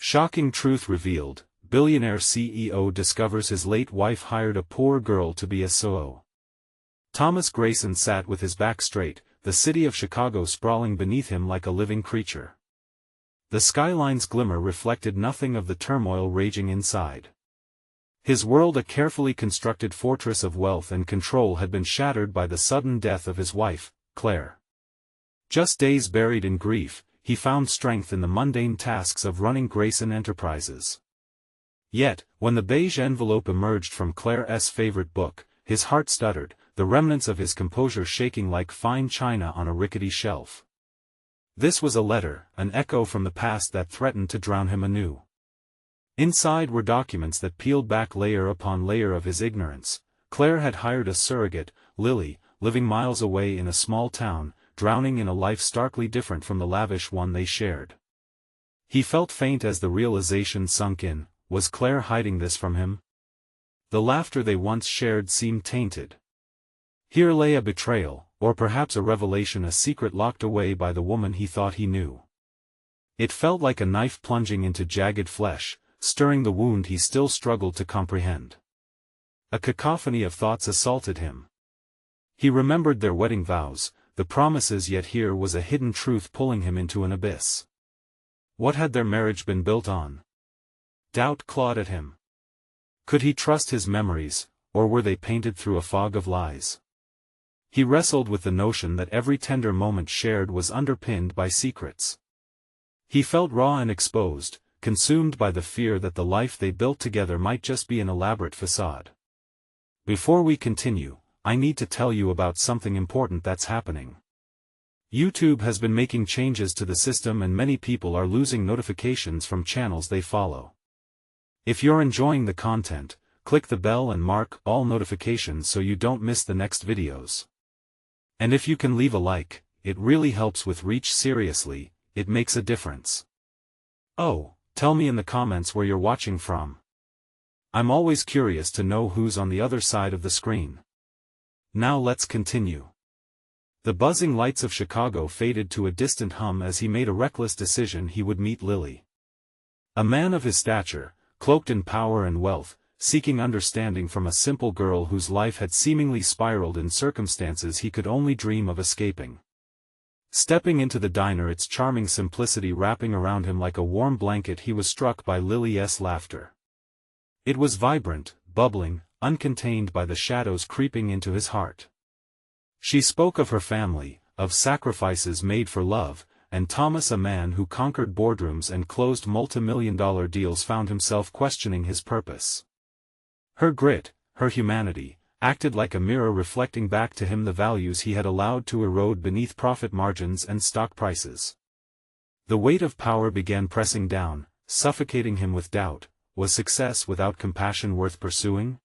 Shocking truth revealed, billionaire CEO discovers his late wife hired a poor girl to be a Surro. Thomas Grayson sat with his back straight, the city of Chicago sprawling beneath him like a living creature. The skyline's glimmer reflected nothing of the turmoil raging inside. His world, a carefully constructed fortress of wealth and control, had been shattered by the sudden death of his wife, Claire. Just days buried in grief, he found strength in the mundane tasks of running Grayson Enterprises. Yet, when the beige envelope emerged from Claire's favorite book, his heart stuttered, the remnants of his composure shaking like fine china on a rickety shelf. This was a letter, an echo from the past that threatened to drown him anew. Inside were documents that peeled back layer upon layer of his ignorance. Claire had hired a surrogate, Lily, living miles away in a small town, drowning in a life starkly different from the lavish one they shared. He felt faint as the realization sunk in. Was Claire hiding this from him? The laughter they once shared seemed tainted. Here lay a betrayal, or perhaps a revelation, a secret locked away by the woman he thought he knew. It felt like a knife plunging into jagged flesh, stirring the wound he still struggled to comprehend. A cacophony of thoughts assaulted him. He remembered their wedding vows, the promises, yet here was a hidden truth pulling him into an abyss. What had their marriage been built on? Doubt clawed at him. Could he trust his memories, or were they painted through a fog of lies? He wrestled with the notion that every tender moment shared was underpinned by secrets. He felt raw and exposed, consumed by the fear that the life they built together might just be an elaborate facade. Before we continue, I need to tell you about something important that's happening. YouTube has been making changes to the system and many people are losing notifications from channels they follow. If you're enjoying the content, click the bell and mark all notifications so you don't miss the next videos. And if you can leave a like, it really helps with reach. Seriously, it makes a difference. Oh, tell me in the comments where you're watching from. I'm always curious to know who's on the other side of the screen. Now let's continue. The buzzing lights of Chicago faded to a distant hum as he made a reckless decision he would meet Lily. A man of his stature, cloaked in power and wealth, seeking understanding from a simple girl whose life had seemingly spiraled in circumstances he could only dream of escaping. Stepping into the diner, its charming simplicity wrapping around him like a warm blanket, he was struck by Lily's laughter. It was vibrant, bubbling, uncontained by the shadows creeping into his heart. She spoke of her family, of sacrifices made for love, and Thomas, a man who conquered boardrooms and closed multi-million-dollar deals, found himself questioning his purpose. Her grit, her humanity, acted like a mirror reflecting back to him the values he had allowed to erode beneath profit margins and stock prices. The weight of power began pressing down, suffocating him with doubt. Was success without compassion worth pursuing?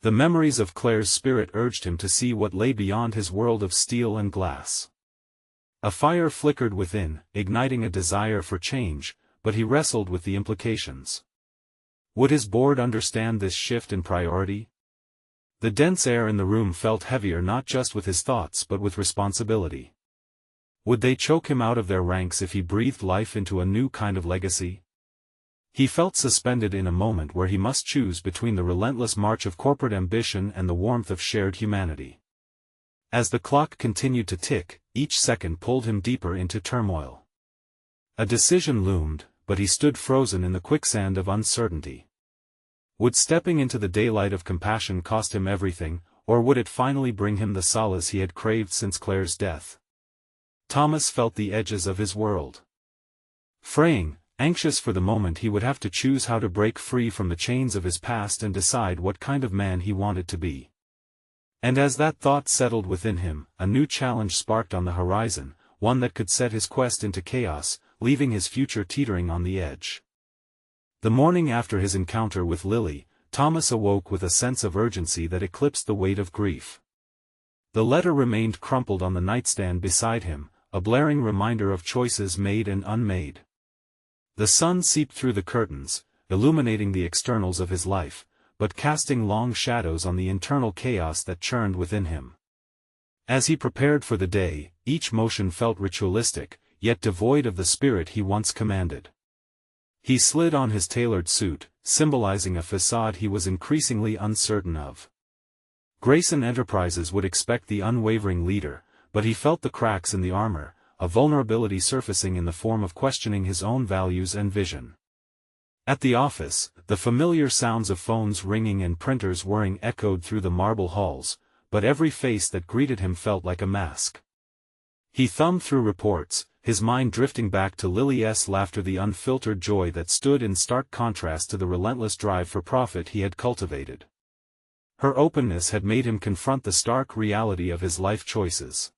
The memories of Claire's spirit urged him to see what lay beyond his world of steel and glass. A fire flickered within, igniting a desire for change, but he wrestled with the implications. Would his board understand this shift in priority? The dense air in the room felt heavier, not just with his thoughts but with responsibility. Would they choke him out of their ranks if he breathed life into a new kind of legacy? He felt suspended in a moment where he must choose between the relentless march of corporate ambition and the warmth of shared humanity. As the clock continued to tick, each second pulled him deeper into turmoil. A decision loomed, but he stood frozen in the quicksand of uncertainty. Would stepping into the daylight of compassion cost him everything, or would it finally bring him the solace he had craved since Claire's death? Thomas felt the edges of his world fraying, anxious for the moment he would have to choose how to break free from the chains of his past and decide what kind of man he wanted to be. And as that thought settled within him, a new challenge sparked on the horizon, one that could set his quest into chaos, leaving his future teetering on the edge. The morning after his encounter with Lily, Thomas awoke with a sense of urgency that eclipsed the weight of grief. The letter remained crumpled on the nightstand beside him, a blaring reminder of choices made and unmade. The sun seeped through the curtains, illuminating the externals of his life, but casting long shadows on the internal chaos that churned within him. As he prepared for the day, each motion felt ritualistic, yet devoid of the spirit he once commanded. He slid on his tailored suit, symbolizing a facade he was increasingly uncertain of. Grayson Enterprises would expect the unwavering leader, but he felt the cracks in the armor, a vulnerability surfacing in the form of questioning his own values and vision. At the office, the familiar sounds of phones ringing and printers whirring echoed through the marble halls, but every face that greeted him felt like a mask. He thumbed through reports, his mind drifting back to Lily's laughter, the unfiltered joy that stood in stark contrast to the relentless drive for profit he had cultivated. Her openness had made him confront the stark reality of his life choices.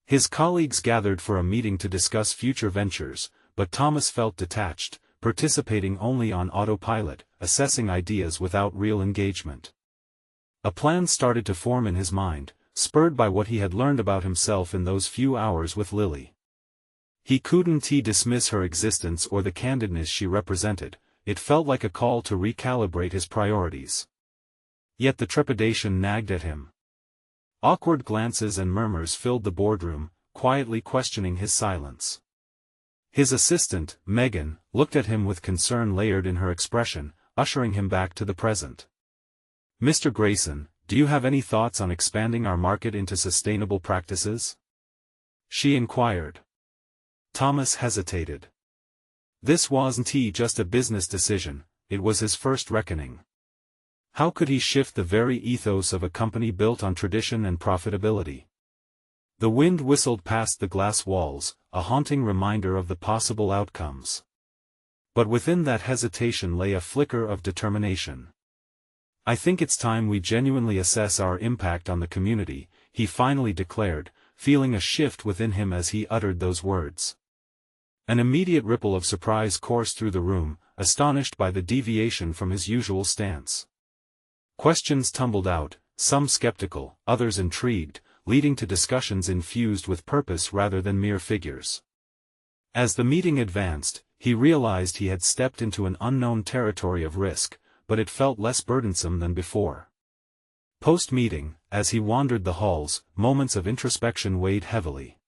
His colleagues gathered for a meeting to discuss future ventures, but Thomas felt detached, participating only on autopilot, assessing ideas without real engagement. A plan started to form in his mind, spurred by what he had learned about himself in those few hours with Lily. He couldn't dismiss her existence or the candidness she represented. It felt like a call to recalibrate his priorities. Yet the trepidation nagged at him. Awkward glances and murmurs filled the boardroom, quietly questioning his silence. His assistant, Megan, looked at him with concern layered in her expression, ushering him back to the present. "Mr. Grayson, do you have any thoughts on expanding our market into sustainable practices?" she inquired. Thomas hesitated. This wasn't just a business decision, it was his first reckoning. How could he shift the very ethos of a company built on tradition and profitability? The wind whistled past the glass walls, a haunting reminder of the possible outcomes. But within that hesitation lay a flicker of determination. "I think it's time we genuinely assess our impact on the community," he finally declared, feeling a shift within him as he uttered those words. An immediate ripple of surprise coursed through the room, astonished by the deviation from his usual stance. Questions tumbled out, some skeptical, others intrigued, leading to discussions infused with purpose rather than mere figures. As the meeting advanced, he realized he had stepped into an unknown territory of risk, but it felt less burdensome than before. Post-meeting, as he wandered the halls, moments of introspection weighed heavily.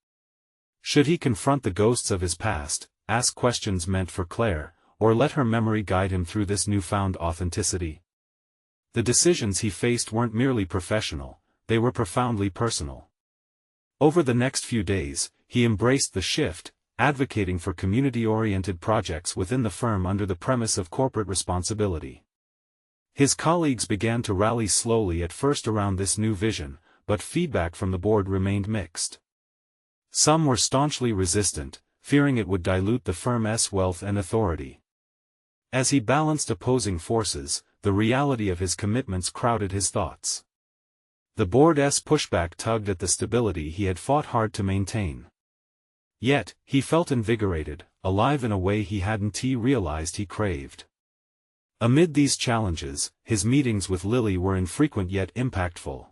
Should he confront the ghosts of his past, ask questions meant for Claire, or let her memory guide him through this newfound authenticity? The decisions he faced weren't merely professional, they were profoundly personal. Over the next few days, he embraced the shift, advocating for community-oriented projects within the firm under the premise of corporate responsibility. His colleagues began to rally slowly at first around this new vision, but feedback from the board remained mixed. Some were staunchly resistant, fearing it would dilute the firm's wealth and authority. As he balanced opposing forces, the reality of his commitments crowded his thoughts. The board's pushback tugged at the stability he had fought hard to maintain. Yet, he felt invigorated, alive in a way he hadn't realized he craved. Amid these challenges, his meetings with Lily were infrequent yet impactful.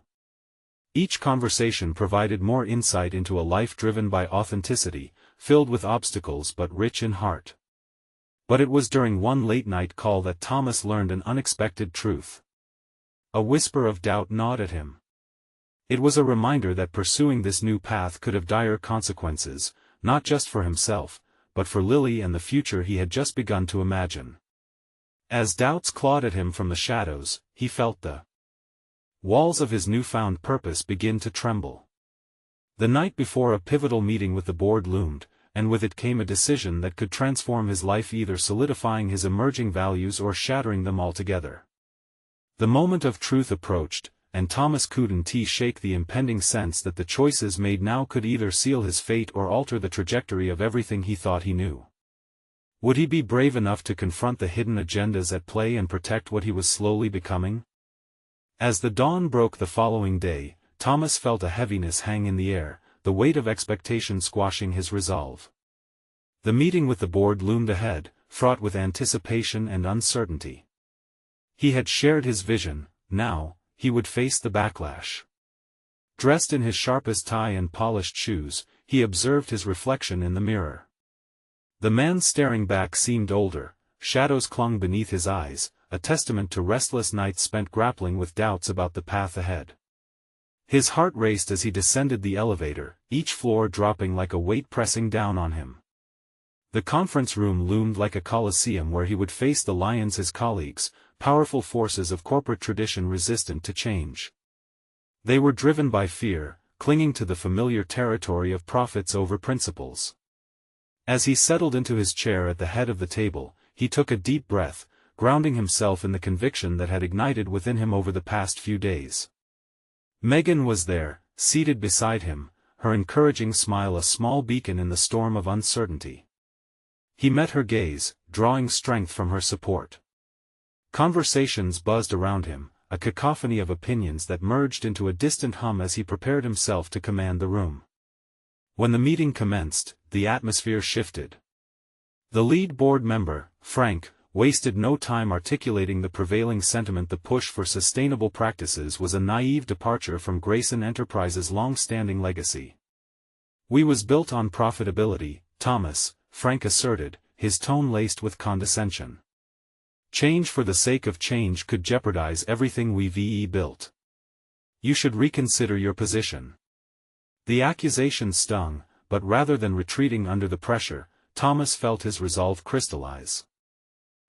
Each conversation provided more insight into a life driven by authenticity, filled with obstacles but rich in heart. But it was during one late-night call that Thomas learned an unexpected truth. A whisper of doubt gnawed at him. It was a reminder that pursuing this new path could have dire consequences, not just for himself, but for Lily and the future he had just begun to imagine. As doubts clawed at him from the shadows, he felt the walls of his newfound purpose begin to tremble. The night before a pivotal meeting with the board loomed, and with it came a decision that could transform his life, either solidifying his emerging values or shattering them altogether. The moment of truth approached, and Thomas couldn't shake the impending sense that the choices made now could either seal his fate or alter the trajectory of everything he thought he knew. Would he be brave enough to confront the hidden agendas at play and protect what he was slowly becoming? As the dawn broke the following day, Thomas felt a heaviness hang in the air, the weight of expectation squashing his resolve. The meeting with the board loomed ahead, fraught with anticipation and uncertainty. He had shared his vision, now, he would face the backlash. Dressed in his sharpest tie and polished shoes, he observed his reflection in the mirror. The man staring back seemed older, shadows clung beneath his eyes, a testament to restless nights spent grappling with doubts about the path ahead. His heart raced as he descended the elevator, each floor dropping like a weight pressing down on him. The conference room loomed like a coliseum where he would face the lions, his colleagues, powerful forces of corporate tradition resistant to change. They were driven by fear, clinging to the familiar territory of profits over principles. As he settled into his chair at the head of the table, he took a deep breath, grounding himself in the conviction that had ignited within him over the past few days. Megan was there, seated beside him, her encouraging smile a small beacon in the storm of uncertainty. He met her gaze, drawing strength from her support. Conversations buzzed around him, a cacophony of opinions that merged into a distant hum as he prepared himself to command the room. When the meeting commenced, the atmosphere shifted. The lead board member, Frank, wasted no time articulating the prevailing sentiment: the push for sustainable practices was a naive departure from Grayson Enterprises' long-standing legacy. "We was built on profitability, Thomas," Frank asserted, his tone laced with condescension. "Change for the sake of change could jeopardize everything we've built. You should reconsider your position." The accusation stung, but rather than retreating under the pressure, Thomas felt his resolve crystallize.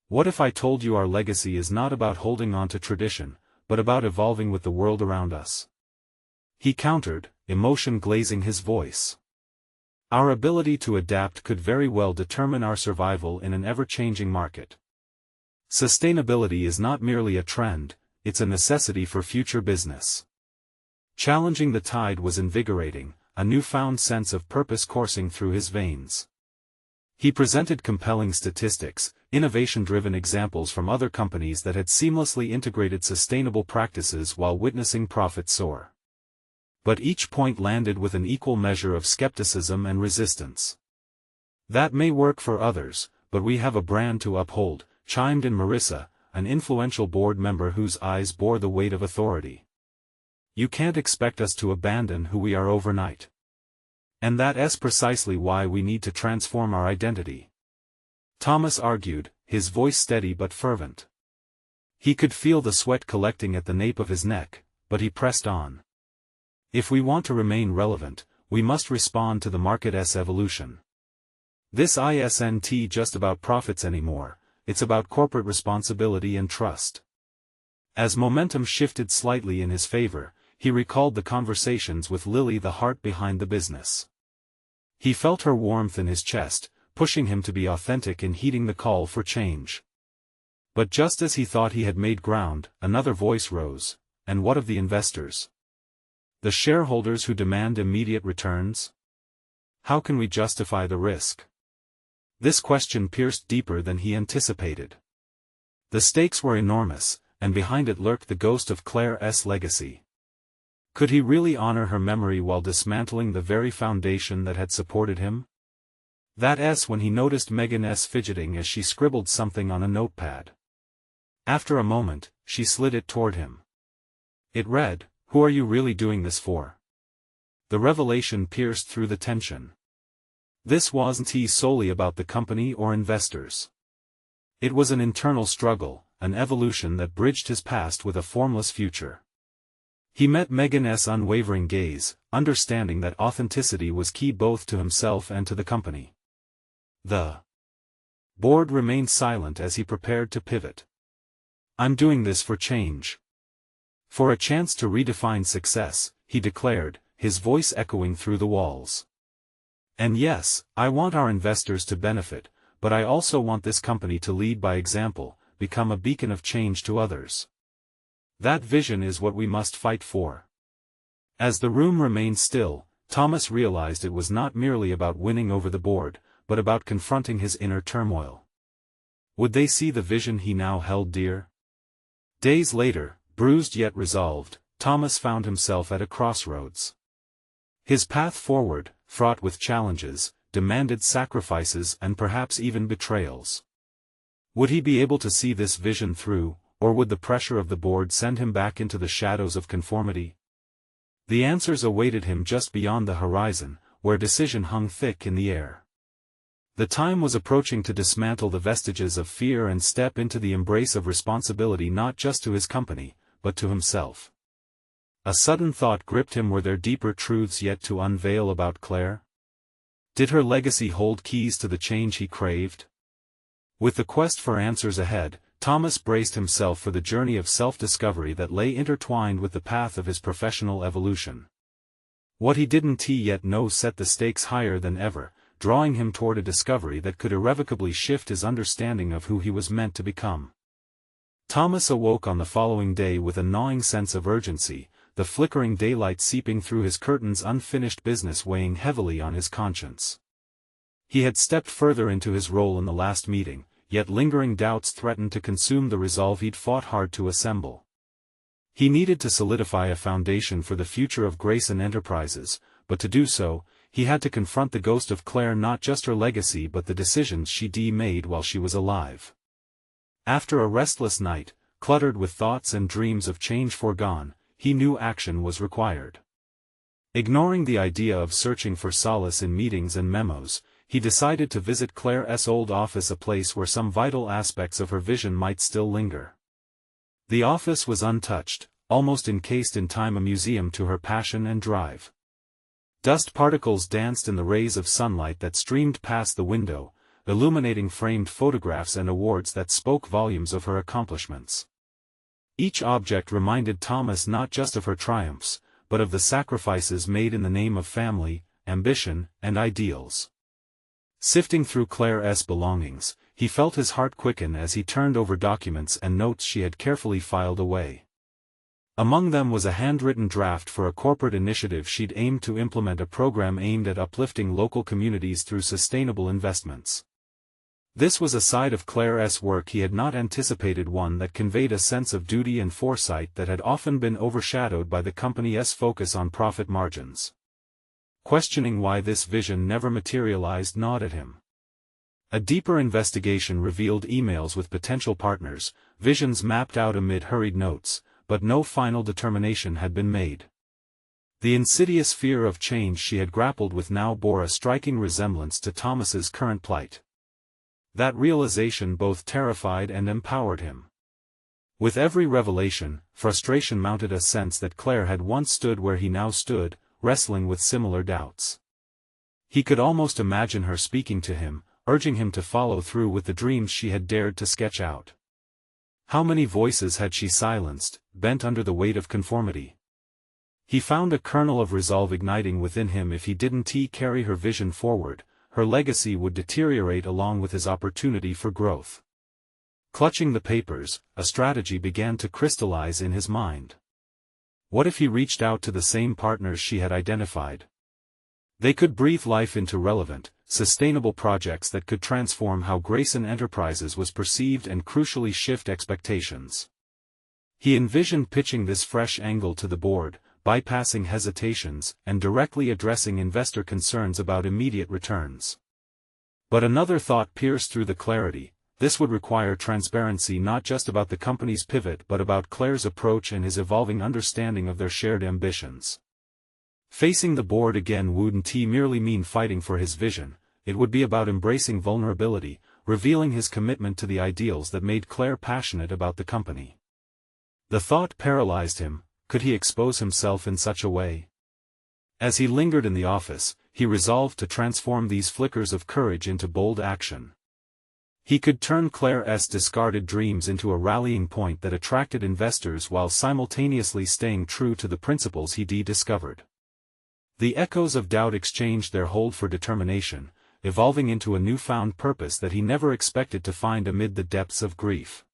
"What if I told you our legacy is not about holding on to tradition, but about evolving with the world around us?" He countered, emotion glazing his voice. "Our ability to adapt could very well determine our survival in an ever-changing market. Sustainability is not merely a trend, it's a necessity for future business." Challenging the tide was invigorating, a newfound sense of purpose coursing through his veins. He presented compelling statistics, innovation-driven examples from other companies that had seamlessly integrated sustainable practices while witnessing profits soar. But each point landed with an equal measure of skepticism and resistance. "That may work for others, but we have a brand to uphold," chimed in Marissa, an influential board member whose eyes bore the weight of authority. "You can't expect us to abandon who we are overnight. And that's precisely why we need to transform our identity," Thomas argued, his voice steady but fervent. He could feel the sweat collecting at the nape of his neck, but he pressed on. "If we want to remain relevant, we must respond to the market's evolution. This isn't just about profits anymore, it's about corporate responsibility and trust." As momentum shifted slightly in his favor, he recalled the conversations with Lily, the heart behind the business. He felt her warmth in his chest, pushing him to be authentic in heeding the call for change. But just as he thought he had made ground, another voice rose. "And what of the investors? The shareholders who demand immediate returns? How can we justify the risk?" This question pierced deeper than he anticipated. The stakes were enormous, and behind it lurked the ghost of Claire's legacy. Could he really honor her memory while dismantling the very foundation that had supported him? That's when he noticed Megan's fidgeting as she scribbled something on a notepad. After a moment, she slid it toward him. It read, "Who are you really doing this for?" The revelation pierced through the tension. This wasn't solely about the company or investors. It was an internal struggle, an evolution that bridged his past with a formless future. He met Megan's unwavering gaze, understanding that authenticity was key both to himself and to the company. The board remained silent as he prepared to pivot. "I'm doing this for change. For a chance to redefine success," he declared, his voice echoing through the walls. "And yes, I want our investors to benefit, but I also want this company to lead by example, become a beacon of change to others. That vision is what we must fight for." As the room remained still, Thomas realized it was not merely about winning over the board, but about confronting his inner turmoil. Would they see the vision he now held dear? Days later, bruised yet resolved, Thomas found himself at a crossroads. His path forward, fraught with challenges, demanded sacrifices and perhaps even betrayals. Would he be able to see this vision through, or would the pressure of the board send him back into the shadows of conformity? The answers awaited him just beyond the horizon, where decision hung thick in the air. The time was approaching to dismantle the vestiges of fear and step into the embrace of responsibility, not just to his company, but to himself. A sudden thought gripped him: were there deeper truths yet to unveil about Claire? Did her legacy hold keys to the change he craved? With the quest for answers ahead, Thomas braced himself for the journey of self-discovery that lay intertwined with the path of his professional evolution. What he didn't yet know set the stakes higher than ever, drawing him toward a discovery that could irrevocably shift his understanding of who he was meant to become. Thomas awoke on the following day with a gnawing sense of urgency, the flickering daylight seeping through his curtains, unfinished business weighing heavily on his conscience. He had stepped further into his role in the last meeting, yet lingering doubts threatened to consume the resolve he'd fought hard to assemble. He needed to solidify a foundation for the future of Grayson Enterprises, but to do so, he had to confront the ghost of Claire, not just her legacy but the decisions she'd made while she was alive. After a restless night, cluttered with thoughts and dreams of change foregone, he knew action was required. Ignoring the idea of searching for solace in meetings and memos, he decided to visit Claire's old office, a place where some vital aspects of her vision might still linger. The office was untouched, almost encased in time, a museum to her passion and drive. Dust particles danced in the rays of sunlight that streamed past the window, illuminating framed photographs and awards that spoke volumes of her accomplishments. Each object reminded Thomas not just of her triumphs, but of the sacrifices made in the name of family, ambition, and ideals. Sifting through Claire's belongings, he felt his heart quicken as he turned over documents and notes she had carefully filed away. Among them was a handwritten draft for a corporate initiative she'd aimed to implement, a program aimed at uplifting local communities through sustainable investments. This was a side of Claire's work he had not anticipated, one that conveyed a sense of duty and foresight that had often been overshadowed by the company's focus on profit margins. Questioning why this vision never materialized gnawed at him. A deeper investigation revealed emails with potential partners, visions mapped out amid hurried notes, but no final determination had been made. The insidious fear of change she had grappled with now bore a striking resemblance to Thomas's current plight. That realization both terrified and empowered him. With every revelation, frustration mounted, a sense that Claire had once stood where he now stood, wrestling with similar doubts. He could almost imagine her speaking to him, urging him to follow through with the dreams she had dared to sketch out. How many voices had she silenced, bent under the weight of conformity? He found a kernel of resolve igniting within him. If he didn't carry her vision forward, her legacy would deteriorate along with his opportunity for growth. Clutching the papers, a strategy began to crystallize in his mind. What if he reached out to the same partners she had identified? They could breathe life into relevant, sustainable projects that could transform how Grayson Enterprises was perceived and crucially shift expectations. He envisioned pitching this fresh angle to the board, bypassing hesitations and directly addressing investor concerns about immediate returns. But another thought pierced through the clarity: this would require transparency, not just about the company's pivot but about Claire's approach and his evolving understanding of their shared ambitions. Facing the board again wouldn't merely mean fighting for his vision, it would be about embracing vulnerability, revealing his commitment to the ideals that made Claire passionate about the company. The thought paralyzed him: could he expose himself in such a way? As he lingered in the office, he resolved to transform these flickers of courage into bold action. He could turn Claire's discarded dreams into a rallying point that attracted investors while simultaneously staying true to the principles he'd discovered. The echoes of doubt exchanged their hold for determination, evolving into a newfound purpose that he never expected to find amid the depths of grief.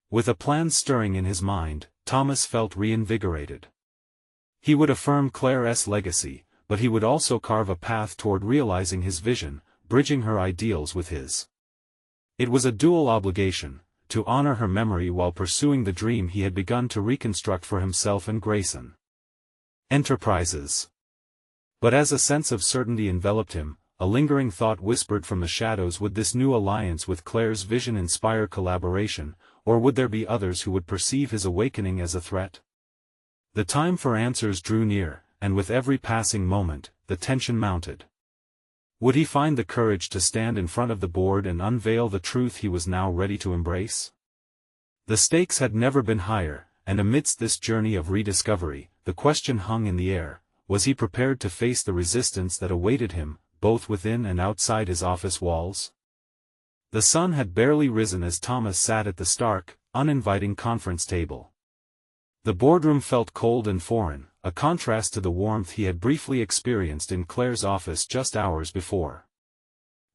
With a plan stirring in his mind, Thomas felt reinvigorated. He would affirm Claire's legacy, but he would also carve a path toward realizing his vision, bridging her ideals with his. It was a dual obligation, to honor her memory while pursuing the dream he had begun to reconstruct for himself and Grayson Enterprises. But as a sense of certainty enveloped him, a lingering thought whispered from the shadows: would this new alliance with Claire's vision inspire collaboration, or would there be others who would perceive his awakening as a threat? The time for answers drew near, and with every passing moment, the tension mounted. Would he find the courage to stand in front of the board and unveil the truth he was now ready to embrace? The stakes had never been higher, and amidst this journey of rediscovery, the question hung in the air: was he prepared to face the resistance that awaited him, both within and outside his office walls? The sun had barely risen as Thomas sat at the stark, uninviting conference table. The boardroom felt cold and foreign, a contrast to the warmth he had briefly experienced in Claire's office just hours before.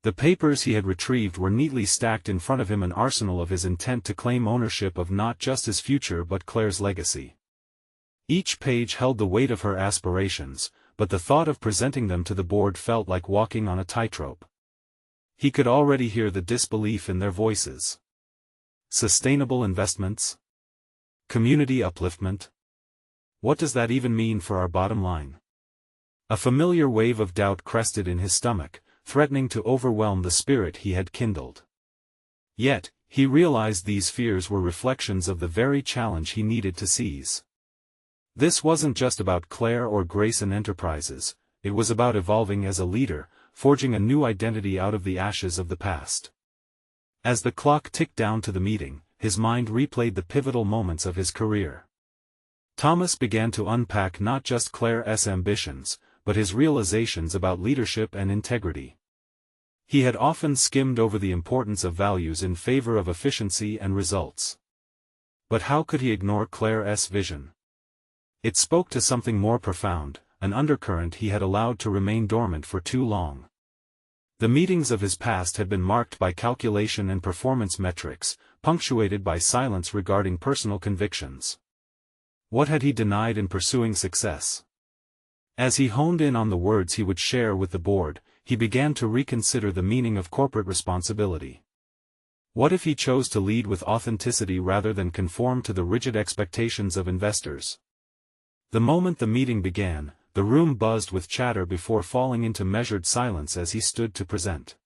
The papers he had retrieved were neatly stacked in front of him, an arsenal of his intent to claim ownership of not just his future but Claire's legacy. Each page held the weight of her aspirations, but the thought of presenting them to the board felt like walking on a tightrope. He could already hear the disbelief in their voices. Sustainable investments? Community upliftment? What does that even mean for our bottom line? A familiar wave of doubt crested in his stomach, threatening to overwhelm the spirit he had kindled. Yet, he realized these fears were reflections of the very challenge he needed to seize. This wasn't just about Claire or Grayson Enterprises, it was about evolving as a leader, forging a new identity out of the ashes of the past. As the clock ticked down to the meeting, his mind replayed the pivotal moments of his career. Thomas began to unpack not just Claire's ambitions, but his realizations about leadership and integrity. He had often skimmed over the importance of values in favor of efficiency and results. But how could he ignore Claire's vision? It spoke to something more profound, an undercurrent he had allowed to remain dormant for too long. The meetings of his past had been marked by calculation and performance metrics, punctuated by silence regarding personal convictions. What had he denied in pursuing success? As he honed in on the words he would share with the board, he began to reconsider the meaning of corporate responsibility. What if he chose to lead with authenticity rather than conform to the rigid expectations of investors? The moment the meeting began, the room buzzed with chatter before falling into measured silence as he stood to present.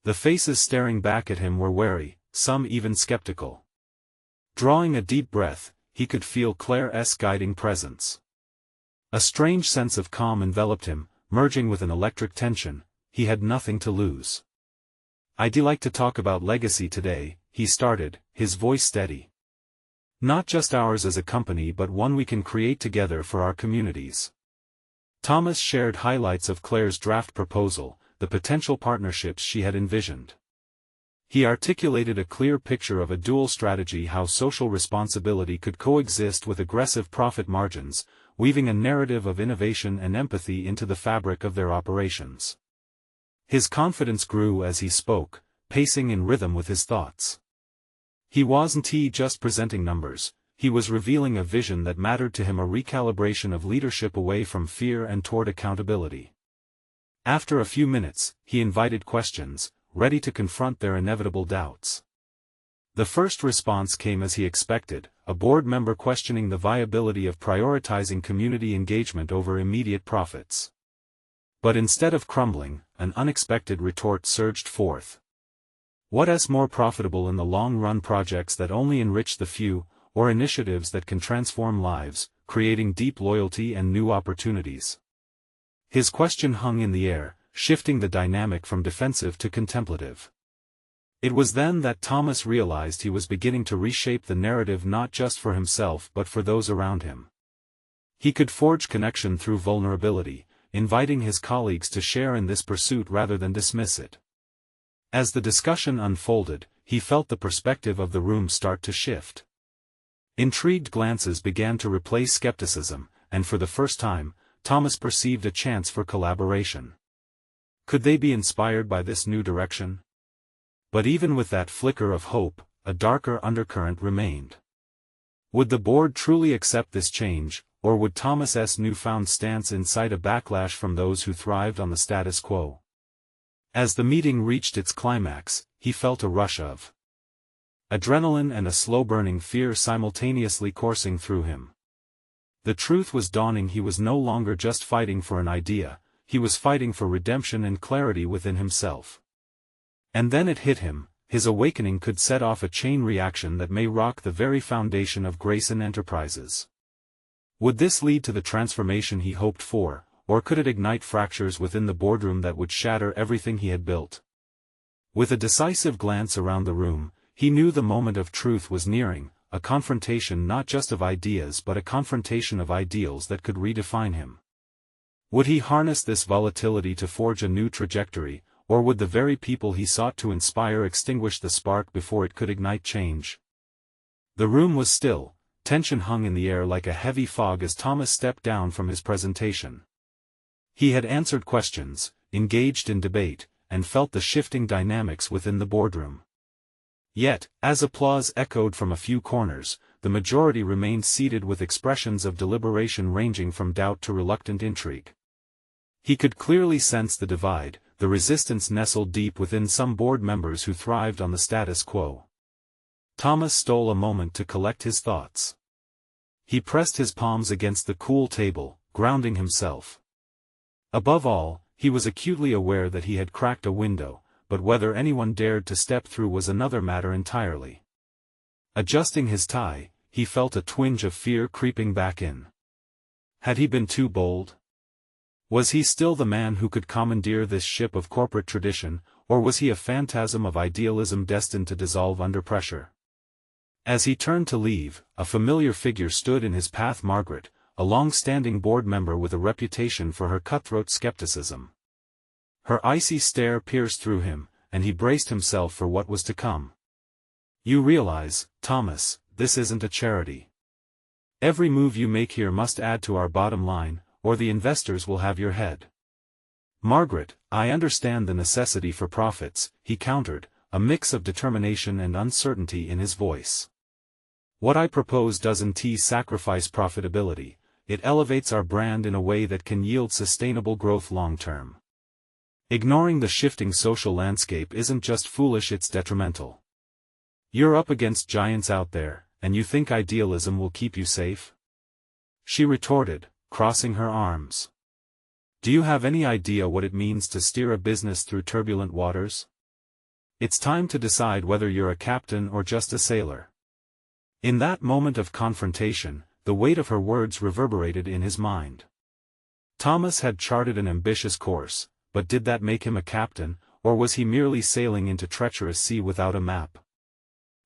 The faces staring back at him were wary, some even skeptical. Drawing a deep breath, he could feel Claire's guiding presence. A strange sense of calm enveloped him, merging with an electric tension. He had nothing to lose. "I'd like to talk about legacy today," he started, his voice steady. "Not just ours as a company but one we can create together for our communities." Thomas shared highlights of Claire's draft proposal, the potential partnerships she had envisioned. He articulated a clear picture of a dual strategy: how social responsibility could coexist with aggressive profit margins, weaving a narrative of innovation and empathy into the fabric of their operations. His confidence grew as he spoke, pacing in rhythm with his thoughts. He wasn't just presenting numbers, he was revealing a vision that mattered to him, a recalibration of leadership away from fear and toward accountability. After a few minutes, he invited questions, ready to confront their inevitable doubts. The first response came as he expected, a board member questioning the viability of prioritizing community engagement over immediate profits. But instead of crumbling, an unexpected retort surged forth. What's more profitable in the long run, projects that only enrich the few, or initiatives that can transform lives, creating deep loyalty and new opportunities? His question hung in the air, shifting the dynamic from defensive to contemplative. It was then that Thomas realized he was beginning to reshape the narrative, not just for himself but for those around him. He could forge connection through vulnerability, inviting his colleagues to share in this pursuit rather than dismiss it. As the discussion unfolded, he felt the perspective of the room start to shift. Intrigued glances began to replace skepticism, and for the first time, Thomas perceived a chance for collaboration. Could they be inspired by this new direction? But even with that flicker of hope, a darker undercurrent remained. Would the board truly accept this change, or would Thomas's newfound stance incite a backlash from those who thrived on the status quo? As the meeting reached its climax, he felt a rush of adrenaline and a slow-burning fear simultaneously coursing through him. The truth was dawning: he was no longer just fighting for an idea, he was fighting for redemption and clarity within himself. And then it hit him: his awakening could set off a chain reaction that may rock the very foundation of Grayson Enterprises. Would this lead to the transformation he hoped for, or could it ignite fractures within the boardroom that would shatter everything he had built? With a decisive glance around the room, he knew the moment of truth was nearing, a confrontation not just of ideas but a confrontation of ideals that could redefine him. Would he harness this volatility to forge a new trajectory, or would the very people he sought to inspire extinguish the spark before it could ignite change? The room was still, tension hung in the air like a heavy fog as Thomas stepped down from his presentation. He had answered questions, engaged in debate, and felt the shifting dynamics within the boardroom. Yet, as applause echoed from a few corners, the majority remained seated with expressions of deliberation ranging from doubt to reluctant intrigue. He could clearly sense the divide, the resistance nestled deep within some board members who thrived on the status quo. Thomas stole a moment to collect his thoughts. He pressed his palms against the cool table, grounding himself. Above all, he was acutely aware that he had cracked a window, but whether anyone dared to step through was another matter entirely. Adjusting his tie, he felt a twinge of fear creeping back in. Had he been too bold? Was he still the man who could commandeer this ship of corporate tradition, or was he a phantasm of idealism destined to dissolve under pressure? As he turned to leave, a familiar figure stood in his path: Margaret, a long-standing board member with a reputation for her cutthroat skepticism. Her icy stare pierced through him, and he braced himself for what was to come. "You realize, Thomas, this isn't a charity. Every move you make here must add to our bottom line, or the investors will have your head." "Margaret, I understand the necessity for profits," he countered, a mix of determination and uncertainty in his voice. "What I propose doesn't sacrifice profitability, it elevates our brand in a way that can yield sustainable growth long-term. Ignoring the shifting social landscape isn't just foolish, it's detrimental. You're up against giants out there, and you think idealism will keep you safe?" She retorted, crossing her arms. "Do you have any idea what it means to steer a business through turbulent waters? It's time to decide whether you're a captain or just a sailor." In that moment of confrontation, the weight of her words reverberated in his mind. Thomas had charted an ambitious course, but did that make him a captain, or was he merely sailing into treacherous sea without a map?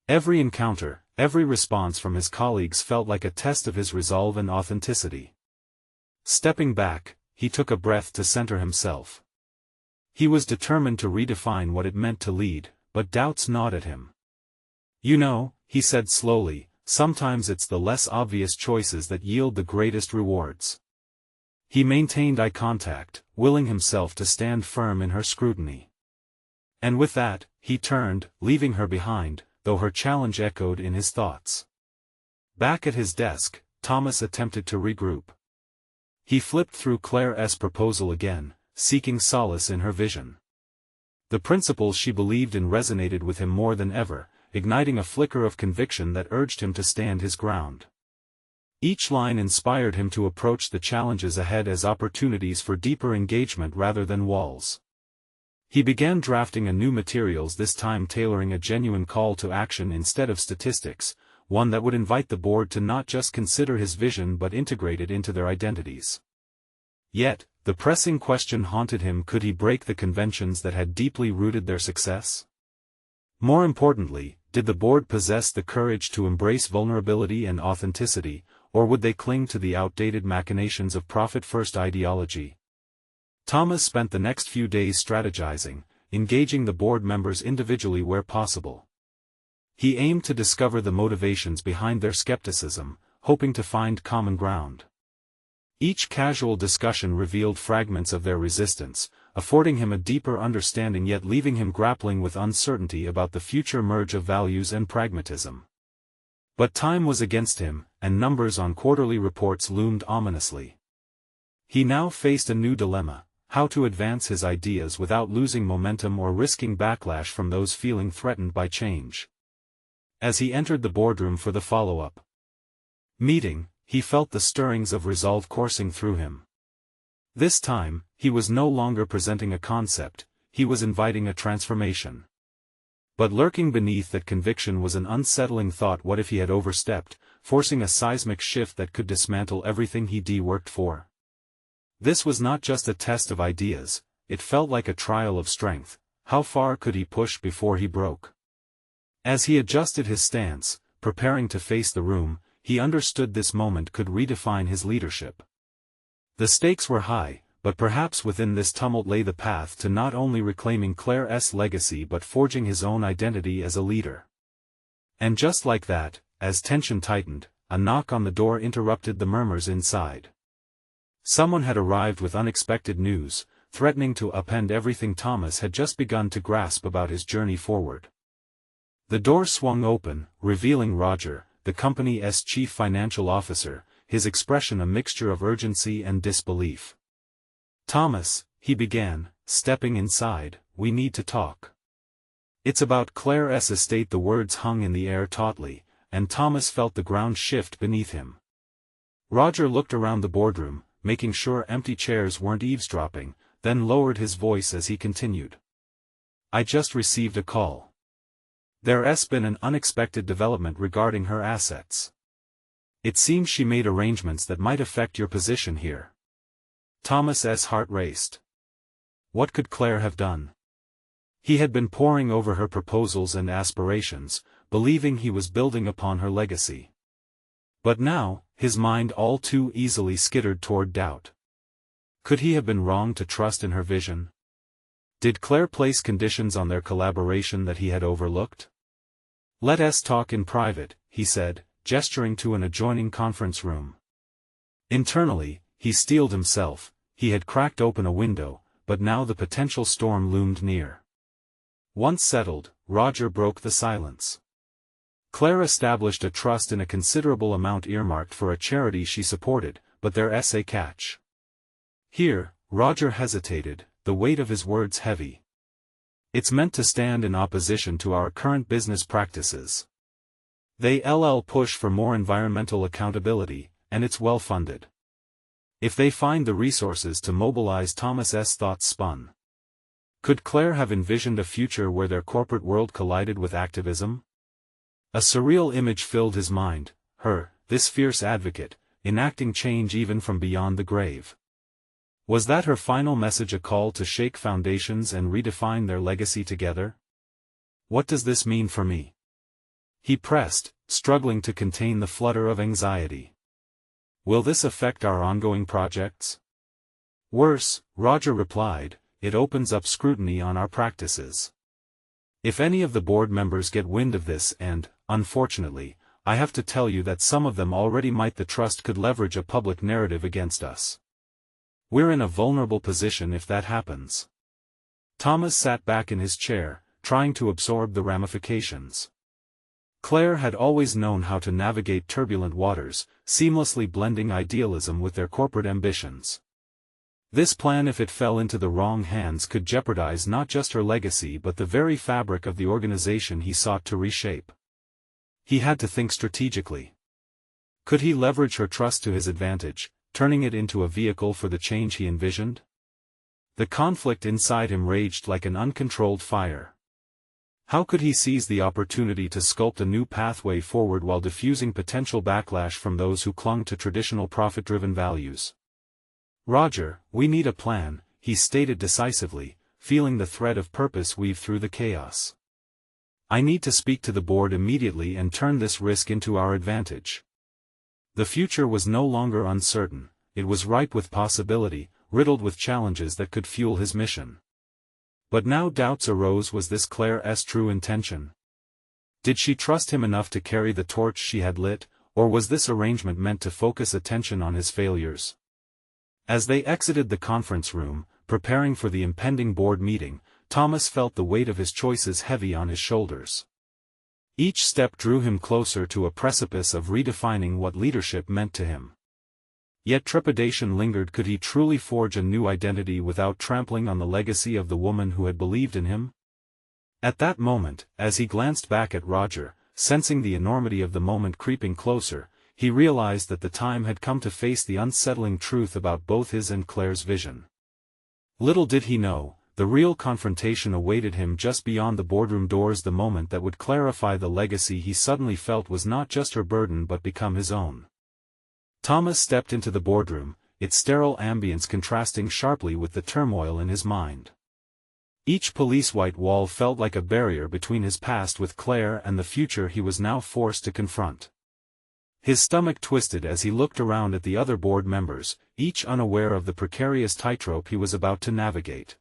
Every encounter, every response from his colleagues felt like a test of his resolve and authenticity. Stepping back, he took a breath to center himself. He was determined to redefine what it meant to lead, but doubts gnawed at him. "You know," he said slowly, "sometimes it's the less obvious choices that yield the greatest rewards." He maintained eye contact, willing himself to stand firm in her scrutiny. And with that, he turned, leaving her behind, though her challenge echoed in his thoughts. Back at his desk, Thomas attempted to regroup. He flipped through Claire's proposal again, seeking solace in her vision. The principles she believed in resonated with him more than ever, igniting a flicker of conviction that urged him to stand his ground. Each line inspired him to approach the challenges ahead as opportunities for deeper engagement rather than walls. He began drafting anew materials, this time tailoring a genuine call to action instead of statistics, one that would invite the board to not just consider his vision but integrate it into their identities. Yet, the pressing question haunted him: could he break the conventions that had deeply rooted their success? More importantly, did the board possess the courage to embrace vulnerability and authenticity, or would they cling to the outdated machinations of profit-first ideology? Thomas spent the next few days strategizing, engaging the board members individually where possible. He aimed to discover the motivations behind their skepticism, hoping to find common ground. Each casual discussion revealed fragments of their resistance, affording him a deeper understanding yet leaving him grappling with uncertainty about the future merge of values and pragmatism. But time was against him, and numbers on quarterly reports loomed ominously. He now faced a new dilemma: how to advance his ideas without losing momentum or risking backlash from those feeling threatened by change. As he entered the boardroom for the follow-up meeting, he felt the stirrings of resolve coursing through him. This time, he was no longer presenting a concept, he was inviting a transformation. But lurking beneath that conviction was an unsettling thought: what if he had overstepped, forcing a seismic shift that could dismantle everything he'd worked for? This was not just a test of ideas, it felt like a trial of strength. How far could he push before he broke? As he adjusted his stance, preparing to face the room, he understood this moment could redefine his leadership. The stakes were high, but perhaps within this tumult lay the path to not only reclaiming Claire's legacy but forging his own identity as a leader. And just like that, as tension tightened, a knock on the door interrupted the murmurs inside. Someone had arrived with unexpected news, threatening to upend everything Thomas had just begun to grasp about his journey forward. The door swung open, revealing Roger, the company's chief financial officer, his expression a mixture of urgency and disbelief. "Thomas," he began, stepping inside, "we need to talk." "It's about Claire's estate." The words hung in the air tautly, and Thomas felt the ground shift beneath him. Roger looked around the boardroom, making sure empty chairs weren't eavesdropping, then lowered his voice as he continued. "I just received a call. There's been an unexpected development regarding her assets. It seems she made arrangements that might affect your position here." Thomas's heart raced. What could Claire have done? He had been poring over her proposals and aspirations, believing he was building upon her legacy. But now, his mind all too easily skittered toward doubt. Could he have been wrong to trust in her vision? Did Claire place conditions on their collaboration that he had overlooked? "Let us talk in private," he said, gesturing to an adjoining conference room. Internally, he steeled himself. He had cracked open a window, but now the potential storm loomed near. Once settled, Roger broke the silence. Claire established a trust in a considerable amount earmarked for a charity she supported, but there's a catch. Here, Roger hesitated, the weight of his words heavy. "It's meant to stand in opposition to our current business practices. They'll push for more environmental accountability, and it's well-funded. If they find the resources to mobilize." Thomas's thoughts spun. Could Claire have envisioned a future where their corporate world collided with activism? A surreal image filled his mind, her, this fierce advocate, enacting change even from beyond the grave. Was that her final message, a call to shake foundations and redefine their legacy together? "What does this mean for me?" he pressed, struggling to contain the flutter of anxiety. "Will this affect our ongoing projects?" "Worse," Roger replied, "it opens up scrutiny on our practices. If any of the board members get wind of this, and, unfortunately, I have to tell you that some of them already might, the trust could leverage a public narrative against us. We're in a vulnerable position if that happens." Thomas sat back in his chair, trying to absorb the ramifications. Claire had always known how to navigate turbulent waters, seamlessly blending idealism with their corporate ambitions. This plan, if it fell into the wrong hands, could jeopardize not just her legacy but the very fabric of the organization he sought to reshape. He had to think strategically. Could he leverage her trust to his advantage, turning it into a vehicle for the change he envisioned? The conflict inside him raged like an uncontrolled fire. How could he seize the opportunity to sculpt a new pathway forward while diffusing potential backlash from those who clung to traditional profit-driven values? "Roger, we need a plan," he stated decisively, feeling the thread of purpose weave through the chaos. "I need to speak to the board immediately and turn this risk into our advantage." The future was no longer uncertain, it was ripe with possibility, riddled with challenges that could fuel his mission. But now doubts arose. Was this Claire's true intention? Did she trust him enough to carry the torch she had lit, or was this arrangement meant to focus attention on his failures? As they exited the conference room, preparing for the impending board meeting, Thomas felt the weight of his choices heavy on his shoulders. Each step drew him closer to a precipice of redefining what leadership meant to him. Yet trepidation lingered. Could he truly forge a new identity without trampling on the legacy of the woman who had believed in him? At that moment, as he glanced back at Roger, sensing the enormity of the moment creeping closer, he realized that the time had come to face the unsettling truth about both his and Claire's vision. Little did he know, the real confrontation awaited him just beyond the boardroom doors, the moment that would clarify the legacy he suddenly felt was not just her burden but become his own. Thomas stepped into the boardroom, its sterile ambience contrasting sharply with the turmoil in his mind. Each police-white wall felt like a barrier between his past with Claire and the future he was now forced to confront. His stomach twisted as he looked around at the other board members, each unaware of the precarious tightrope he was about to navigate.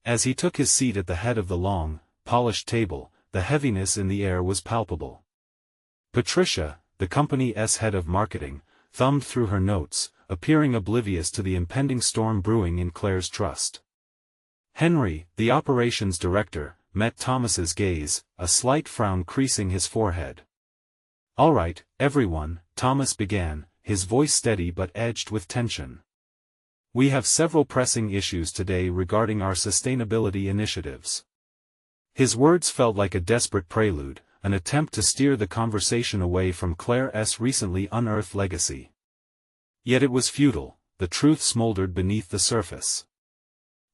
As he took his seat at the head of the long, polished table, the heaviness in the air was palpable. Patricia, the company's head of marketing, thumbed through her notes, appearing oblivious to the impending storm brewing in Claire's trust. Henry, the operations director, met Thomas's gaze, a slight frown creasing his forehead. "All right, everyone," Thomas began, his voice steady but edged with tension. "We have several pressing issues today regarding our sustainability initiatives." His words felt like a desperate prelude, an attempt to steer the conversation away from Claire's recently unearthed legacy. Yet it was futile, the truth smoldered beneath the surface.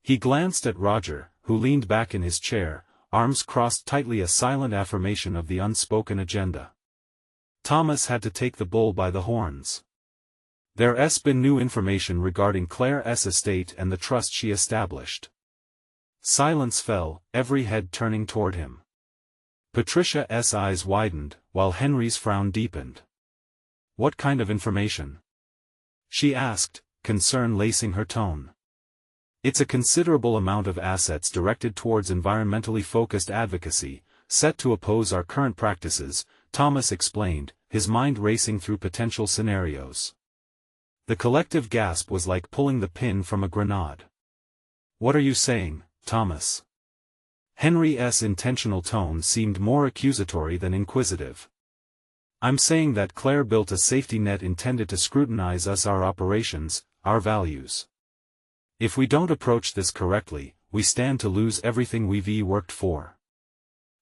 He glanced at Roger, who leaned back in his chair, arms crossed tightly, a silent affirmation of the unspoken agenda. Thomas had to take the bull by the horns. There's been new information regarding Claire's estate and the trust she established. Silence fell, every head turning toward him. Patricia's eyes widened, while Henry's frown deepened. "What kind of information?" she asked, concern lacing her tone. "It's a considerable amount of assets directed towards environmentally focused advocacy, set to oppose our current practices," Thomas explained, his mind racing through potential scenarios. The collective gasp was like pulling the pin from a grenade. "What are you saying, Thomas?" Henry's intentional tone seemed more accusatory than inquisitive. "I'm saying that Claire built a safety net intended to scrutinize our operations, our values. If we don't approach this correctly, we stand to lose everything we've worked for.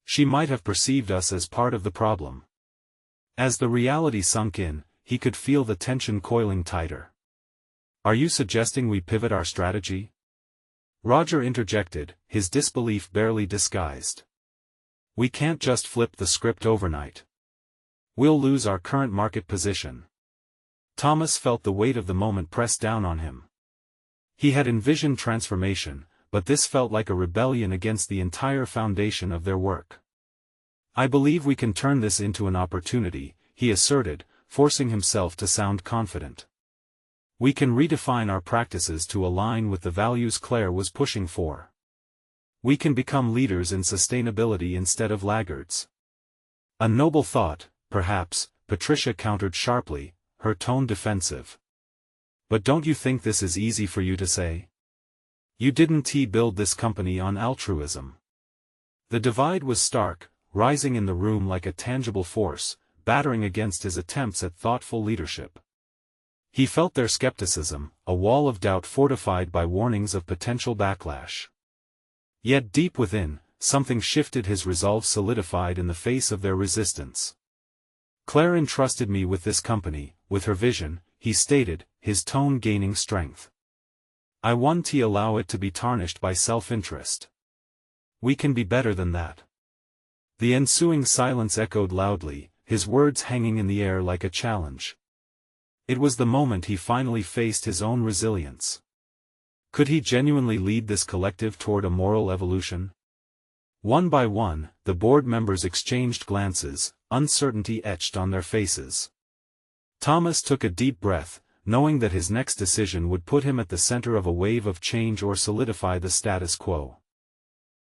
She might have perceived us as part of the problem." As the reality sunk in, he could feel the tension coiling tighter. "Are you suggesting we pivot our strategy?" Roger interjected, his disbelief barely disguised. "We can't just flip the script overnight. We'll lose our current market position." Thomas felt the weight of the moment press down on him. He had envisioned transformation, but this felt like a rebellion against the entire foundation of their work. "I believe we can turn this into an opportunity," he asserted, forcing himself to sound confident. "We can redefine our practices to align with the values Claire was pushing for. We can become leaders in sustainability instead of laggards." "A noble thought, perhaps," Patricia countered sharply, her tone defensive. "But don't you think this is easy for you to say? You didn't build this company on altruism." The divide was stark, rising in the room like a tangible force, battering against his attempts at thoughtful leadership. He felt their skepticism, a wall of doubt fortified by warnings of potential backlash. Yet deep within, something shifted, his resolve solidified in the face of their resistance. "Claire entrusted me with this company, with her vision," he stated, his tone gaining strength. "I won't allow it to be tarnished by self-interest. We can be better than that." The ensuing silence echoed loudly, his words hanging in the air like a challenge. It was the moment he finally faced his own resilience. Could he genuinely lead this collective toward a moral evolution? One by one, the board members exchanged glances, uncertainty etched on their faces. Thomas took a deep breath, knowing that his next decision would put him at the center of a wave of change or solidify the status quo.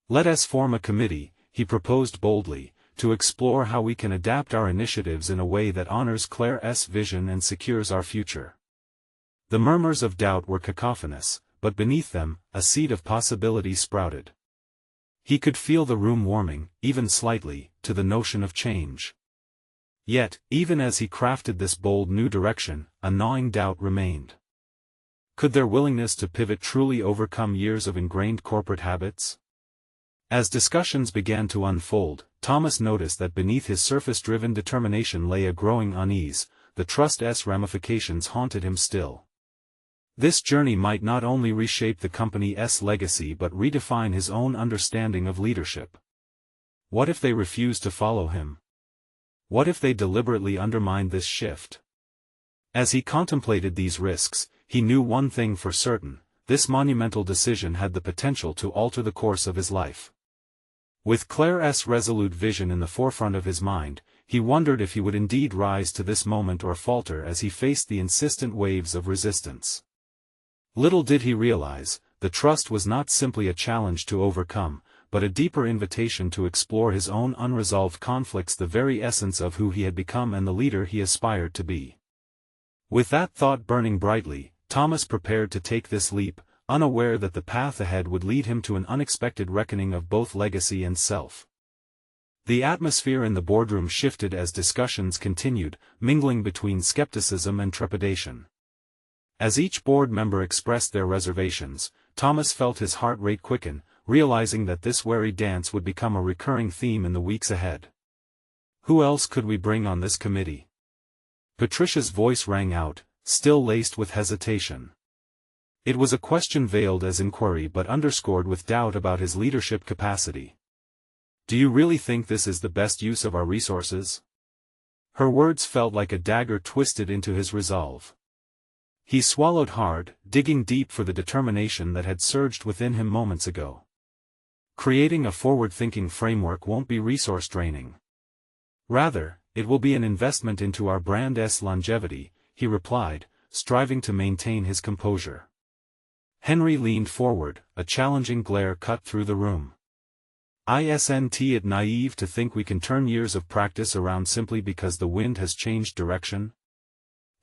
"Let us form a committee," he proposed boldly, "to explore how we can adapt our initiatives in a way that honors Claire's vision and secures our future." The murmurs of doubt were cacophonous, but beneath them, a seed of possibility sprouted. He could feel the room warming, even slightly, to the notion of change. Yet, even as he crafted this bold new direction, a gnawing doubt remained. Could their willingness to pivot truly overcome years of ingrained corporate habits? As discussions began to unfold, Thomas noticed that beneath his surface-driven determination lay a growing unease. The trust's ramifications haunted him still. This journey might not only reshape the company's legacy but redefine his own understanding of leadership. What if they refused to follow him? What if they deliberately undermined this shift? As he contemplated these risks, he knew one thing for certain: this monumental decision had the potential to alter the course of his life. With Claire's resolute vision in the forefront of his mind, he wondered if he would indeed rise to this moment or falter as he faced the insistent waves of resistance. Little did he realize, the trust was not simply a challenge to overcome, but a deeper invitation to explore his own unresolved conflicts, the very essence of who he had become and the leader he aspired to be. With that thought burning brightly, Thomas prepared to take this leap, unaware that the path ahead would lead him to an unexpected reckoning of both legacy and self. The atmosphere in the boardroom shifted as discussions continued, mingling between skepticism and trepidation. As each board member expressed their reservations, Thomas felt his heart rate quicken, realizing that this wary dance would become a recurring theme in the weeks ahead. "Who else could we bring on this committee?" Patricia's voice rang out, still laced with hesitation. It was a question veiled as inquiry but underscored with doubt about his leadership capacity. "Do you really think this is the best use of our resources?" Her words felt like a dagger twisted into his resolve. He swallowed hard, digging deep for the determination that had surged within him moments ago. "Creating a forward-thinking framework won't be resource-draining. Rather, it will be an investment into our brand's longevity," he replied, striving to maintain his composure. Henry leaned forward, a challenging glare cut through the room. "Isn't it naive to think we can turn years of practice around simply because the wind has changed direction?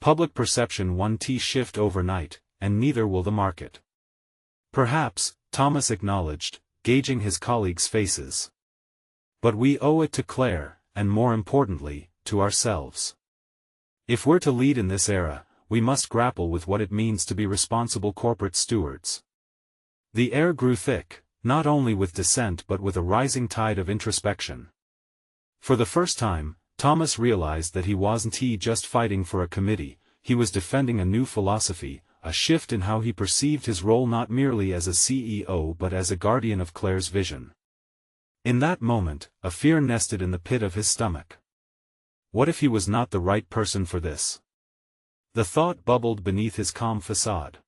Public perception won't shift overnight, and neither will the market." "Perhaps," Thomas acknowledged, gauging his colleagues' faces. "But we owe it to Claire, and more importantly, to ourselves. If we're to lead in this era, we must grapple with what it means to be responsible corporate stewards." The air grew thick, not only with dissent but with a rising tide of introspection. For the first time, Thomas realized that he wasn't just fighting for a committee, he was defending a new philosophy, a shift in how he perceived his role not merely as a CEO but as a guardian of Claire's vision. In that moment, a fear nested in the pit of his stomach. What if he was not the right person for this? The thought bubbled beneath his calm facade.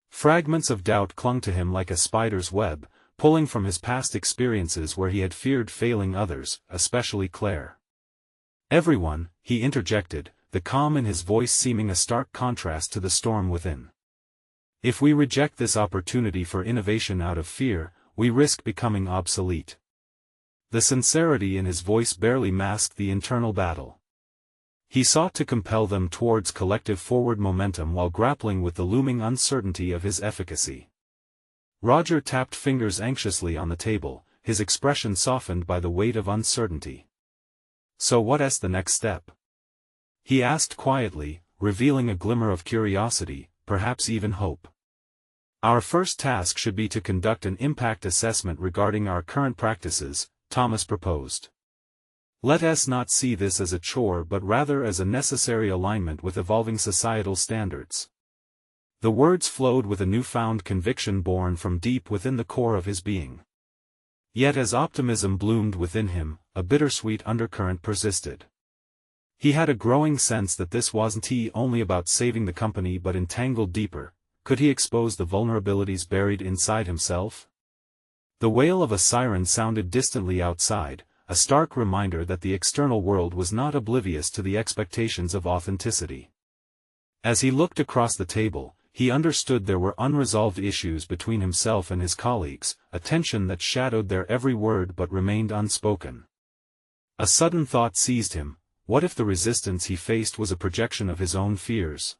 Fragments of doubt clung to him like a spider's web, pulling from his past experiences where he had feared failing others, especially Claire. "Everyone," he interjected, the calm in his voice seeming a stark contrast to the storm within. "If we reject this opportunity for innovation out of fear, we risk becoming obsolete." The sincerity in his voice barely masked the internal battle. He sought to compel them towards collective forward momentum while grappling with the looming uncertainty of his efficacy. Roger tapped fingers anxiously on the table, his expression softened by the weight of uncertainty. "So what's the next step?" he asked quietly, revealing a glimmer of curiosity, perhaps even hope. "Our first task should be to conduct an impact assessment regarding our current practices," Thomas proposed. "Let us not see this as a chore but rather as a necessary alignment with evolving societal standards." The words flowed with a newfound conviction born from deep within the core of his being. Yet as optimism bloomed within him, a bittersweet undercurrent persisted. He had a growing sense that this wasn't only about saving the company but entangled deeper. Could he expose the vulnerabilities buried inside himself? The wail of a siren sounded distantly outside, a stark reminder that the external world was not oblivious to the expectations of authenticity. As he looked across the table, he understood there were unresolved issues between himself and his colleagues, a tension that shadowed their every word but remained unspoken. A sudden thought seized him: what if the resistance he faced was a projection of his own fears?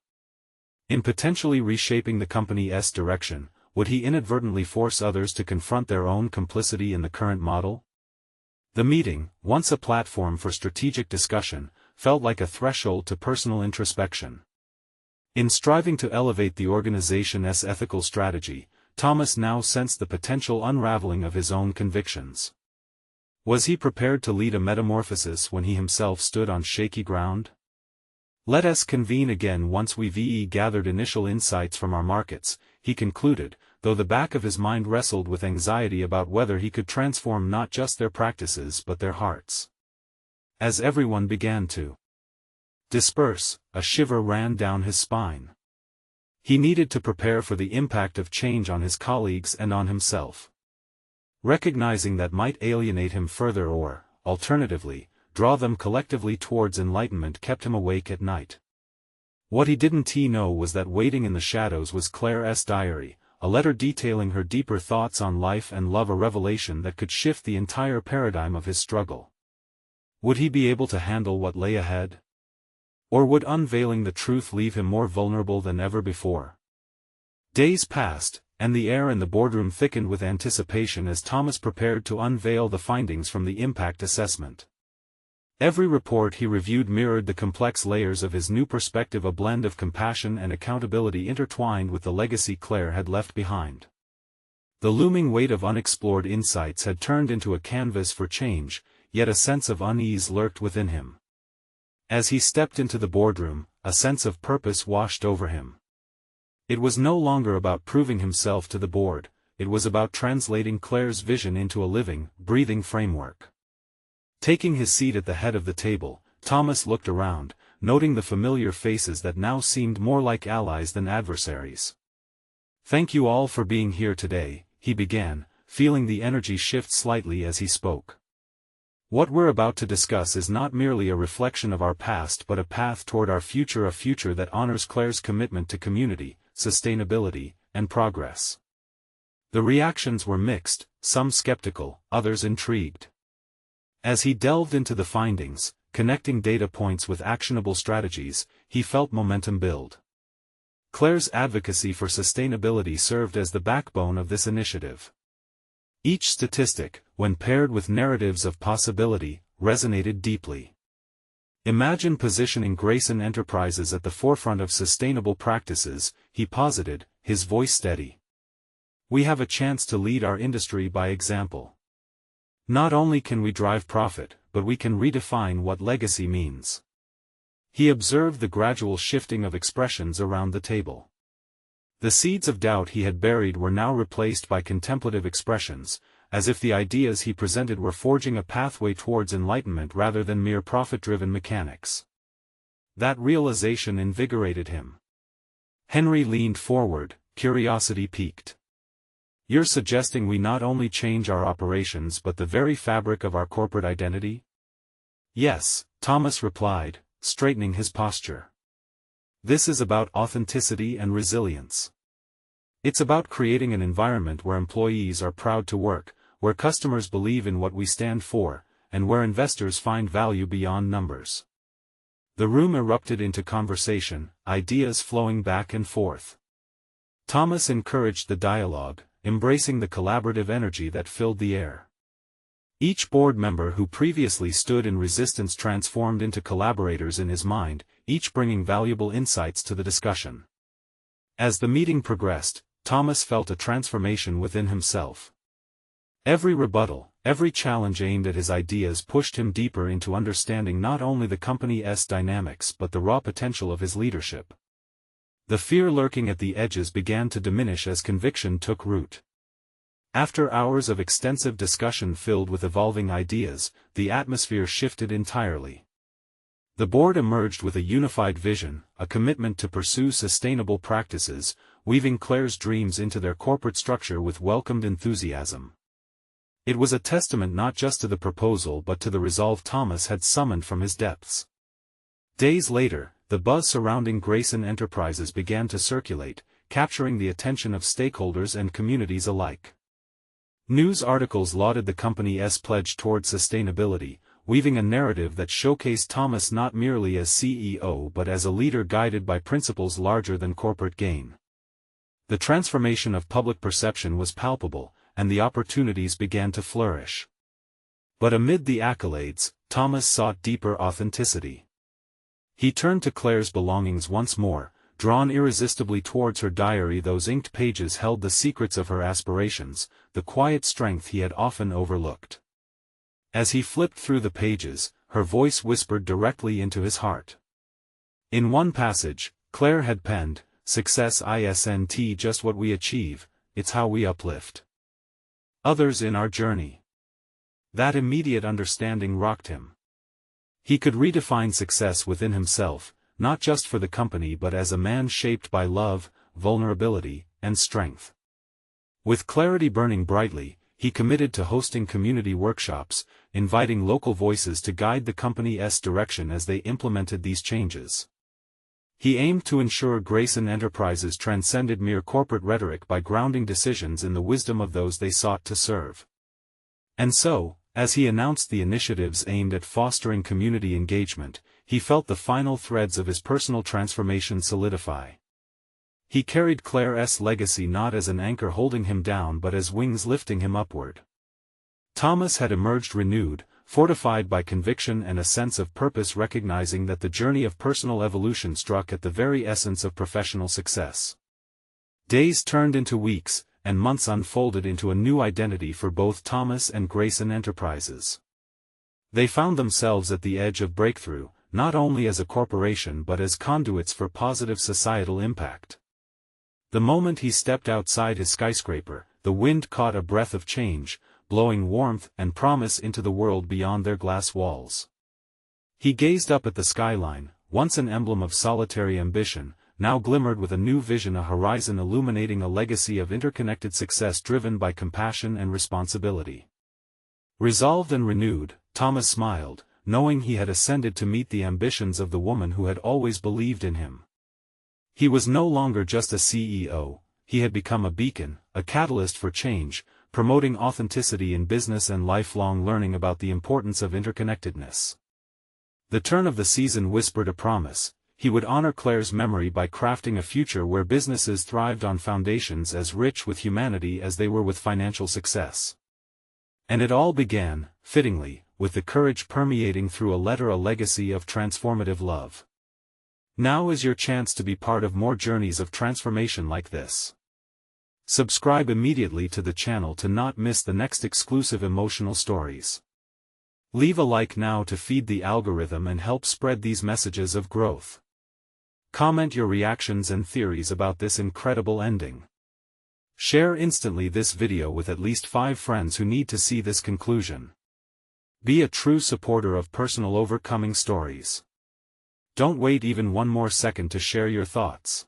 In potentially reshaping the company's direction, would he inadvertently force others to confront their own complicity in the current model? The meeting, once a platform for strategic discussion, felt like a threshold to personal introspection. In striving to elevate the organization's ethical strategy, Thomas now sensed the potential unraveling of his own convictions. Was he prepared to lead a metamorphosis when he himself stood on shaky ground? "Let us convene again once we've gathered initial insights from our markets," he concluded, though the back of his mind wrestled with anxiety about whether he could transform not just their practices but their hearts. As everyone began to disperse, a shiver ran down his spine. He needed to prepare for the impact of change on his colleagues and on himself. Recognizing that might alienate him further or, alternatively, draw them collectively towards enlightenment kept him awake at night. What he didn't know was that waiting in the shadows was Claire's diary, a letter detailing her deeper thoughts on life and love, a revelation that could shift the entire paradigm of his struggle. Would he be able to handle what lay ahead? Or would unveiling the truth leave him more vulnerable than ever before? Days passed, and the air in the boardroom thickened with anticipation as Thomas prepared to unveil the findings from the impact assessment. Every report he reviewed mirrored the complex layers of his new perspective, a blend of compassion and accountability intertwined with the legacy Claire had left behind. The looming weight of unexplored insights had turned into a canvas for change, yet a sense of unease lurked within him. As he stepped into the boardroom, a sense of purpose washed over him. It was no longer about proving himself to the board, it was about translating Claire's vision into a living, breathing framework. Taking his seat at the head of the table, Thomas looked around, noting the familiar faces that now seemed more like allies than adversaries. "Thank you all for being here today," he began, feeling the energy shift slightly as he spoke. "What we're about to discuss is not merely a reflection of our past but a path toward our future, a future that honors Claire's commitment to community, sustainability, and progress." The reactions were mixed, some skeptical, others intrigued. As he delved into the findings, connecting data points with actionable strategies, he felt momentum build. Claire's advocacy for sustainability served as the backbone of this initiative. Each statistic, when paired with narratives of possibility, resonated deeply. "Imagine positioning Grayson Enterprises at the forefront of sustainable practices," he posited, his voice steady. "We have a chance to lead our industry by example. Not only can we drive profit, but we can redefine what legacy means." He observed the gradual shifting of expressions around the table. The seeds of doubt he had buried were now replaced by contemplative expressions, as if the ideas he presented were forging a pathway towards enlightenment rather than mere profit-driven mechanics. That realization invigorated him. Henry leaned forward, curiosity piqued. "You're suggesting we not only change our operations but the very fabric of our corporate identity?" "Yes," Thomas replied, straightening his posture. "This is about authenticity and resilience. It's about creating an environment where employees are proud to work, where customers believe in what we stand for, and where investors find value beyond numbers." The room erupted into conversation, ideas flowing back and forth. Thomas encouraged the dialogue, embracing the collaborative energy that filled the air. Each board member who previously stood in resistance transformed into collaborators in his mind, each bringing valuable insights to the discussion. As the meeting progressed, Thomas felt a transformation within himself. Every rebuttal, every challenge aimed at his ideas pushed him deeper into understanding not only the company's dynamics but the raw potential of his leadership. The fear lurking at the edges began to diminish as conviction took root. After hours of extensive discussion filled with evolving ideas, the atmosphere shifted entirely. The board emerged with a unified vision, a commitment to pursue sustainable practices, weaving Claire's dreams into their corporate structure with welcomed enthusiasm. It was a testament not just to the proposal but to the resolve Thomas had summoned from his depths. Days later, the buzz surrounding Grayson Enterprises began to circulate, capturing the attention of stakeholders and communities alike. News articles lauded the company's pledge toward sustainability, weaving a narrative that showcased Thomas not merely as CEO but as a leader guided by principles larger than corporate gain. The transformation of public perception was palpable, and the opportunities began to flourish. But amid the accolades, Thomas sought deeper authenticity. He turned to Claire's belongings once more, drawn irresistibly towards her diary. Those inked pages held the secrets of her aspirations, the quiet strength he had often overlooked. As he flipped through the pages, her voice whispered directly into his heart. In one passage, Claire had penned, "Success isn't just what we achieve, it's how we uplift others in our journey." That immediate understanding rocked him. He could redefine success within himself, not just for the company but as a man shaped by love, vulnerability, and strength. With clarity burning brightly, he committed to hosting community workshops, inviting local voices to guide the company's direction as they implemented these changes. He aimed to ensure Grayson Enterprises transcended mere corporate rhetoric by grounding decisions in the wisdom of those they sought to serve. And so, as he announced the initiatives aimed at fostering community engagement, he felt the final threads of his personal transformation solidify. He carried Claire's legacy not as an anchor holding him down but as wings lifting him upward. Thomas had emerged renewed, fortified by conviction and a sense of purpose, recognizing that the journey of personal evolution struck at the very essence of professional success. Days turned into weeks, and months unfolded into a new identity for both Thomas and Grayson Enterprises. They found themselves at the edge of breakthrough, not only as a corporation but as conduits for positive societal impact. The moment he stepped outside his skyscraper, the wind caught a breath of change, blowing warmth and promise into the world beyond their glass walls. He gazed up at the skyline, once an emblem of solitary ambition, now glimmered with a new vision, a horizon illuminating a legacy of interconnected success driven by compassion and responsibility. Resolved and renewed, Thomas smiled, knowing he had ascended to meet the ambitions of the woman who had always believed in him. He was no longer just a CEO, he had become a beacon, a catalyst for change, promoting authenticity in business and lifelong learning about the importance of interconnectedness. The turn of the season whispered a promise. He would honor Claire's memory by crafting a future where businesses thrived on foundations as rich with humanity as they were with financial success. And it all began, fittingly, with the courage permeating through a letter, a legacy of transformative love. Now is your chance to be part of more journeys of transformation like this. Subscribe immediately to the channel to not miss the next exclusive emotional stories. Leave a like now to feed the algorithm and help spread these messages of growth. Comment your reactions and theories about this incredible ending. Share instantly this video with at least 5 friends who need to see this conclusion. Be a true supporter of personal overcoming stories. Don't wait even one more second to share your thoughts.